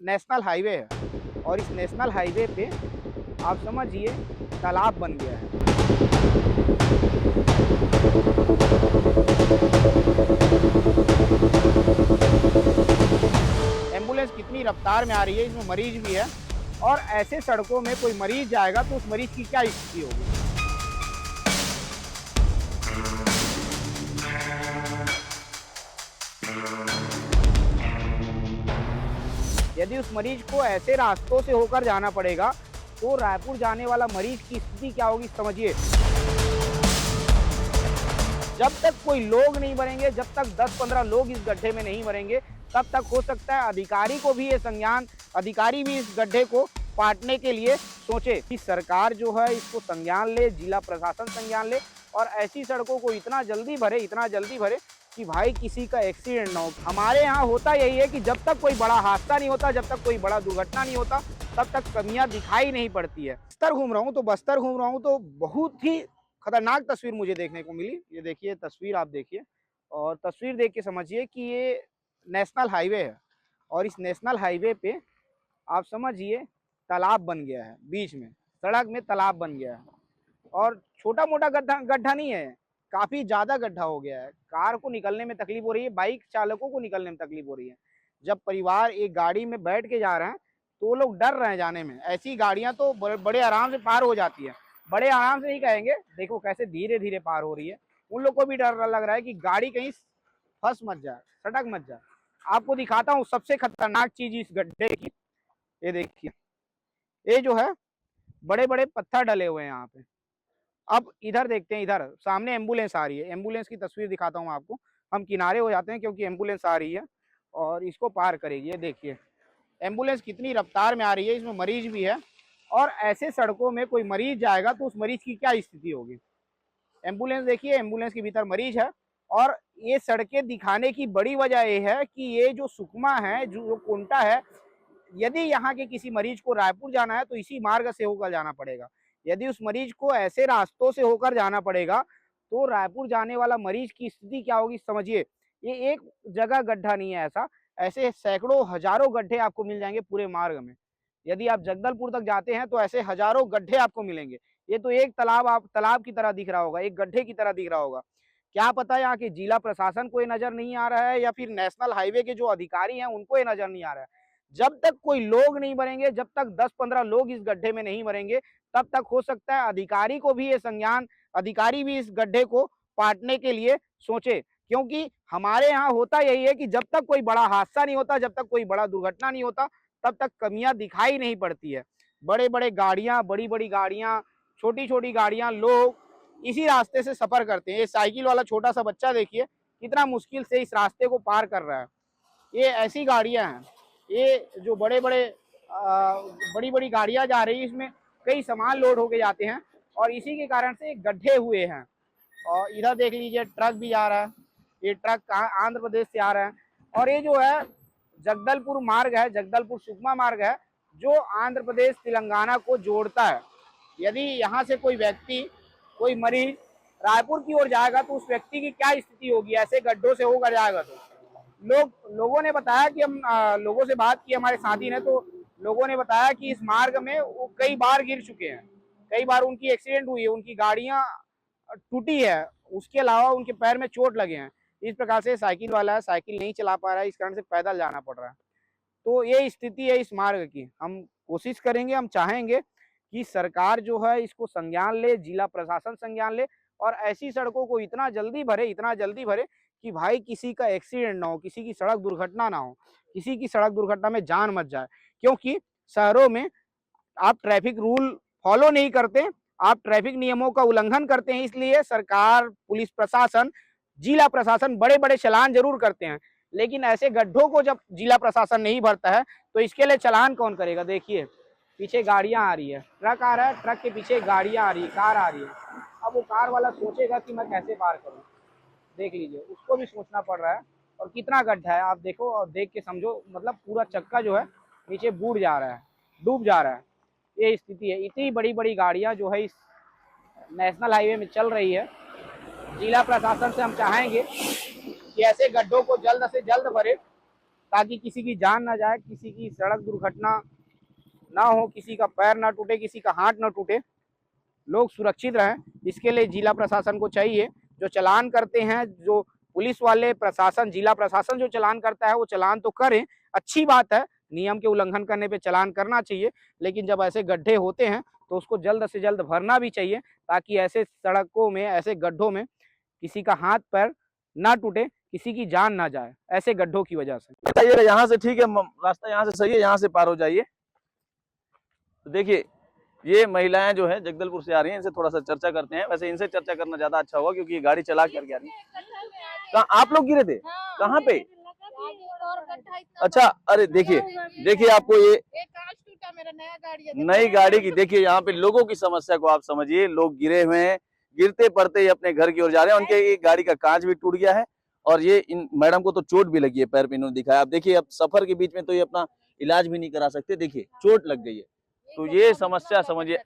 National highway है और इस नेशनल हाईवे पे आप समझिए तालाब बन गया है। एम्बुलेंस कितनी रफ्तार में आ रही है, इसमें मरीज भी है और ऐसे सड़कों में कोई मरीज जाएगा तो उस मरीज की क्या स्थिति होगी। यदि उस मरीज को ऐसे रास्तों से होकर जाना पड़ेगा तो रायपुर जाने वाला मरीज की स्थिति क्या होगी समझिए। जब तक कोई लोग नहीं मरेंगे, जब तक 10-15 लोग इस गड्ढे में नहीं मरेंगे, तब तक हो सकता है अधिकारी को भी ये संज्ञान, अधिकारी भी इस गड्ढे को पाटने के लिए सोचे कि सरकार जो है इसको संज्ञान ले, जिला प्रशासन संज्ञान ले और ऐसी सड़कों को इतना जल्दी भरे कि भाई किसी का एक्सीडेंट ना हो। हमारे यहाँ होता यही है कि जब तक कोई बड़ा हादसा नहीं होता, जब तक कोई बड़ा दुर्घटना नहीं होता, तब तक कमियां दिखाई नहीं पड़ती है। बस्तर घूम रहा हूँ तो बहुत ही खतरनाक तस्वीर मुझे देखने को मिली। ये देखिए तस्वीर, आप देखिए और तस्वीर देख के समझिए कि ये नेशनल हाईवे है और इस नेशनल हाईवे पे आप समझिए तालाब बन गया है। बीच में सड़क में तालाब बन गया है और छोटा मोटा गड्ढा नहीं है, काफी ज्यादा गड्ढा हो गया है। कार को निकलने में तकलीफ हो रही है, बाइक चालकों को निकलने में तकलीफ हो रही है। जब परिवार एक गाड़ी में बैठ के जा रहे हैं तो वो लोग डर रहे हैं जाने में। ऐसी गाड़ियां तो बड़े आराम से पार हो जाती है, बड़े आराम से ही कहेंगे, देखो कैसे धीरे धीरे पार हो रही है। उन लोग को भी डर लग रहा है कि गाड़ी कहीं फंस मत जाए, सटक मत जाए। आपको दिखाता हूँ सबसे खतरनाक चीज इस गड्ढे की। ये देखिए, ये जो है बड़े बड़े पत्थर डले हुए हैं यहाँ पे। अब इधर देखते हैं, इधर सामने एम्बुलेंस आ रही है। एम्बुलेंस की तस्वीर दिखाता हूँ आपको। हम किनारे हो जाते हैं क्योंकि एम्बुलेंस आ रही है और इसको पार करेगी। ये देखिए एम्बुलेंस कितनी रफ्तार में आ रही है, इसमें मरीज भी है और ऐसे सड़कों में कोई मरीज जाएगा तो उस मरीज की क्या स्थिति होगी। एम्बुलेंस देखिए, एम्बुलेंस के भीतर मरीज है और ये सड़कें दिखाने की बड़ी वजह ये है कि ये जो सुकमा है, जो कोंटा है, यदि यहाँ के किसी मरीज को रायपुर जाना है तो इसी मार्ग से होकर जाना पड़ेगा। यदि उस मरीज को ऐसे रास्तों से होकर जाना पड़ेगा तो रायपुर जाने वाला मरीज की स्थिति क्या होगी समझिए। ये एक जगह गड्ढा नहीं है, ऐसे सैकड़ों हजारों गड्ढे आपको मिल जाएंगे पूरे मार्ग में। यदि आप जगदलपुर तक जाते हैं तो ऐसे हजारों गड्ढे आपको मिलेंगे। ये तो एक तालाब, आप तालाब की तरह दिख रहा होगा, एक गड्ढे की तरह दिख रहा होगा। क्या पता यहाँ के जिला प्रशासन को ये नजर नहीं आ रहा है या फिर नेशनल हाईवे के जो अधिकारी हैं उनको ये नजर नहीं आ रहा है। जब तक कोई लोग नहीं मरेंगे, जब तक 10-15 लोग इस गड्ढे में नहीं मरेंगे, तब तक हो सकता है अधिकारी को भी ये संज्ञान, अधिकारी भी इस गड्ढे को पाटने के लिए सोचे। क्योंकि हमारे यहाँ होता यही है कि जब तक कोई बड़ा हादसा नहीं होता, जब तक कोई बड़ा दुर्घटना नहीं होता, तब तक कमियां दिखाई नहीं पड़ती है। बड़े बड़े गाड़ियां, बड़ी बड़ी गाड़ियां, छोटी छोटी गाड़ियां, लोग इसी रास्ते से सफर करते हैं। ये साइकिल वाला छोटा सा बच्चा देखिए कितना मुश्किल से इस रास्ते को पार कर रहा है। ये ऐसी गाड़ियां हैं, ये जो बड़े बड़े बड़ी बड़ी गाड़ियां जा रही है, इसमें कई सामान लोड होके जाते हैं और इसी के कारण से गड्ढे हुए हैं। और इधर देख लीजिए ट्रक भी आ रहा है, ये ट्रक आंध्र प्रदेश से आ रहा है और ये जो है जगदलपुर मार्ग है, जगदलपुर सुकमा मार्ग है जो आंध्र प्रदेश तेलंगाना को जोड़ता है। यदि यहाँ से कोई व्यक्ति, कोई मरीज रायपुर की ओर जाएगा तो उस व्यक्ति की क्या स्थिति होगी, ऐसे गड्ढों से होकर जाएगा तो। लोगों ने बताया कि हम लोगों से बात की, हमारे साथी ने, तो लोगों ने बताया कि इस मार्ग में वो कई बार गिर चुके हैं, कई बार उनकी एक्सीडेंट हुई है, उनकी गाड़ियां टूटी है, उसके अलावा उनके पैर में चोट लगे हैं। इस प्रकार से साइकिल वाला है, साइकिल नहीं चला पा रहा है, इस कारण से पैदल जाना पड़ रहा है। तो ये स्थिति है इस मार्ग की। हम कोशिश करेंगे, हम चाहेंगे कि सरकार जो है इसको संज्ञान ले, जिला प्रशासन संज्ञान ले और ऐसी सड़कों को इतना जल्दी भरे कि भाई किसी का एक्सीडेंट ना हो, किसी की सड़क दुर्घटना ना हो, किसी की सड़क दुर्घटना में जान मत जाए। क्योंकि शहरों में आप ट्रैफिक रूल फॉलो नहीं करते, आप ट्रैफिक नियमों का उल्लंघन करते हैं, इसलिए सरकार, पुलिस प्रशासन, जिला प्रशासन बड़े बड़े चालान जरूर करते हैं। लेकिन ऐसे गड्ढों को जब जिला प्रशासन नहीं भरता है तो इसके लिए चालान कौन करेगा। देखिए पीछे गाड़ियां आ रही है, ट्रक आ रहा है, ट्रक के पीछे गाड़ियां आ रही है, कार आ रही है। अब वो कार वाला सोचेगा कि मैं कैसे पार करूं, देख लीजिए उसको भी सोचना पड़ रहा है। और कितना गड्ढा है आप देखो और देख के समझो, मतलब पूरा चक्का जो है नीचे बूढ़ जा रहा है, डूब जा रहा है। ये स्थिति है। इतनी बड़ी बड़ी गाड़ियां जो है इस नेशनल हाईवे में चल रही है। जिला प्रशासन से हम चाहेंगे कि ऐसे गड्ढों को जल्द से जल्द भरे ताकि किसी की जान ना जाए, किसी की सड़क दुर्घटना ना हो, किसी का पैर ना टूटे, किसी का हाथ ना टूटे, लोग सुरक्षित रहें। इसके लिए जिला प्रशासन को चाहिए, जो चालान करते हैं, जो पुलिस वाले प्रशासन, जिला प्रशासन जो चालान करता है वो चालान तो करे, अच्छी बात है, नियम के उल्लंघन करने पे चालान करना चाहिए, लेकिन जब ऐसे गड्ढे होते हैं तो उसको जल्द से जल्द भरना भी चाहिए, ताकि ऐसे सड़कों में, ऐसे गड्ढों में किसी का हाथ पैर ना टूटे, किसी की जान ना जाए ऐसे गड्ढों की वजह से। बताइएगा यहाँ से ठीक है, रास्ता यहाँ से सही है, यहाँ से पार हो जाइए। तो देखिए ये महिलाएं जो है जगदलपुर से आ रही हैं, इनसे थोड़ा सा चर्चा करते हैं। वैसे इनसे चर्चा करना ज्यादा अच्छा होगा क्योंकि ये गाड़ी चला करके आ रही है। कहाँ आप लोग गिरे थे? कहाँ पे? अच्छा, अरे देखिए आपको ये नई गाड़ी की, देखिए यहाँ पे लोगों की समस्या को आप समझिए। लोग गिरे हुए हैं, गिरते पड़ते ही अपने घर की ओर जा रहे हैं। उनके गाड़ी का कांच भी टूट गया है और ये इन मैडम को तो चोट भी लगी है, पैर पे इन्होंने दिखाया। अब देखिए, अब सफर के बीच में तो ये अपना इलाज भी नहीं करा सकते, देखिए चोट लग गई है। तो ये समस्या समझिए।